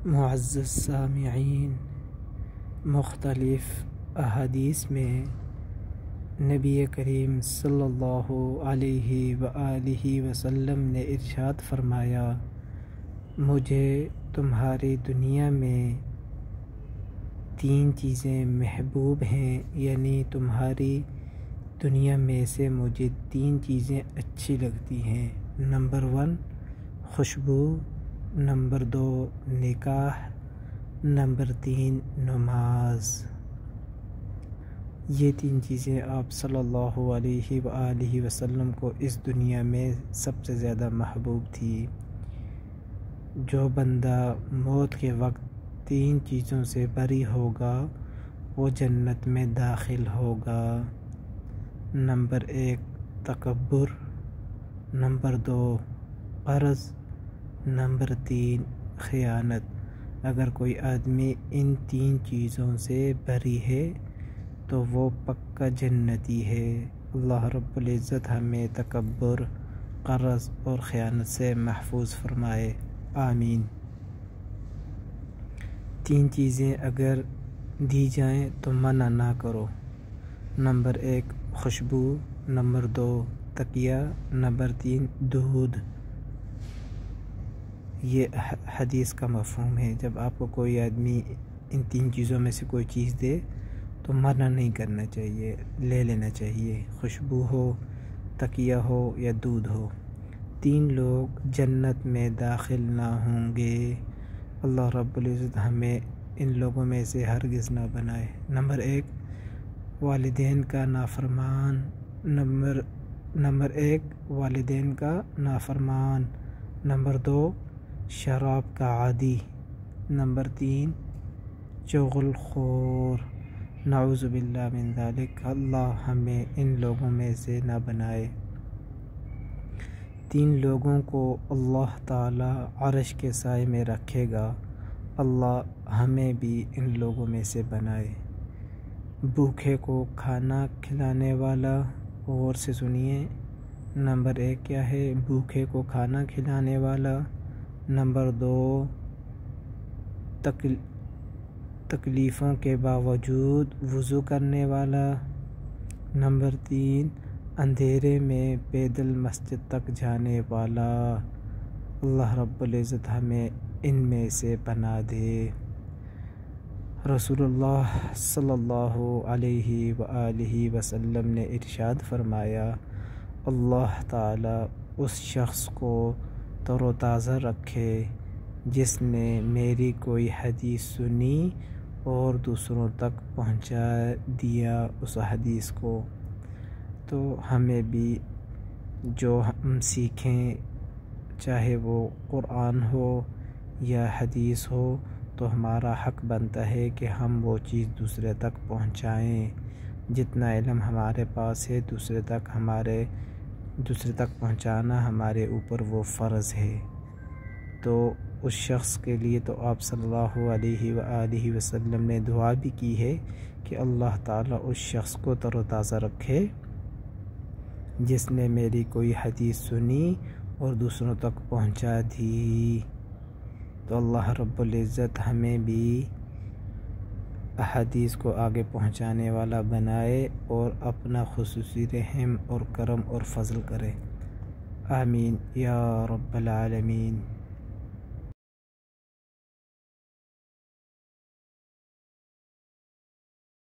معزز سامعین، مختلف احادیث میں نبی کریم صلی اللہ علیہ وآلہ وسلم نے ارشاد فرمایا، مجھے تمہاری دنیا میں 3 چیزیں محبوب ہیں، یعنی تمہاری دنیا میں سے مجھے 3 چیزیں اچھی لگتی ہیں۔ نمبر 1 خوشبو، نمبر 2 نکاح، نمبر 3 نماز۔ یہ 3 چیزیں آپ صلی اللہ علیہ وآلہ وسلم کو اس دنیا میں سب سے زیادہ محبوب تھی۔ جو بندہ موت کے وقت 3 چیزوں سے بری ہوگا وہ جنت میں داخل ہوگا۔ نمبر 1 تکبر، نمبر 2 قرض، نمبر 3 خیانت۔ اگر کوئی آدمی ان 3 چیزوں سے بری ہے تو وہ پکا جنتی ہے۔ اللہ رب العزت ہمیں تکبر، قرض اور خیانت سے محفوظ فرمائے، آمین۔ 3 چیزیں اگر دی جائیں تو منع نہ کرو۔ نمبر 1 خوشبو، نمبر 2 تکیہ، نمبر 3 دودھ۔ یہ حدیث کا مفہوم ہے۔ جب آپ کو کوئی آدمی ان 3 چیزوں میں سے کوئی چیز دے تو منع نہیں کرنا چاہیے، لے لینا چاہیے۔ خوشبو ہو، تکیہ ہو یا دودھ ہو۔ 3 لوگ جنت میں داخل نہ ہوں گے۔ اللہ رب العزت ہمیں ان لوگوں میں سے ہرگز نہ بنائے۔ نمبر 1 والدین کا نافرمان، نمبر 1 والدین کا نافرمان، نمبر 2 شراب کا عادی، نمبر 3 چغل خور، نعوذ باللہ من ذالک۔ اللہ ہمیں ان لوگوں میں سے نہ بنائے۔ 3 لوگوں کو اللہ تعالی عرش کے سائے میں رکھے گا، اللہ ہمیں بھی ان لوگوں میں سے بنائے۔ بھوکے کو کھانا کھلانے والا، غور سے سنیے۔ نمبر 1 کیا ہے؟ بھوکے کو کھانا کھلانے والا، نمبر 2 تکلیفوں کے باوجود وضو کرنے والا، نمبر 3 اندھیرے میں پیدل مسجد تک جانے والا۔ اللہ رب العزت ہمیں ان میں سے بنا دے۔ رسول اللہ صلی اللہ علیہ وآلہ وسلم نے ارشاد فرمایا، اللہ تعالی اس شخص کو تر و تازہ رکھے جس نے میری کوئی حدیث سنی اور دوسروں تک پہنچا دیا اس حدیث کو۔ تو ہمیں بھی جو ہم سیکھیں، چاہے وہ قرآن ہو یا حدیث ہو، تو ہمارا حق بنتا ہے کہ ہم وہ چیز دوسرے تک پہنچائیں۔ جتنا علم ہمارے پاس ہے دوسرے تک پہنچانا ہمارے اوپر وہ فرض ہے۔ تو اس شخص کے لیے تو آپ صلی اللہ علیہ وآلہ وسلم نے دعا بھی کی ہے کہ اللہ تعالیٰ اس شخص کو تر و تازہ رکھے جس نے میری کوئی حدیث سنی اور دوسروں تک پہنچا دی۔ تو اللہ رب العزت ہمیں بھی احادیث کو آگے پہنچانے والا بنائے اور اپنا خصوصی رحم اور کرم اور فضل کرے، آمین یا رب العالمین۔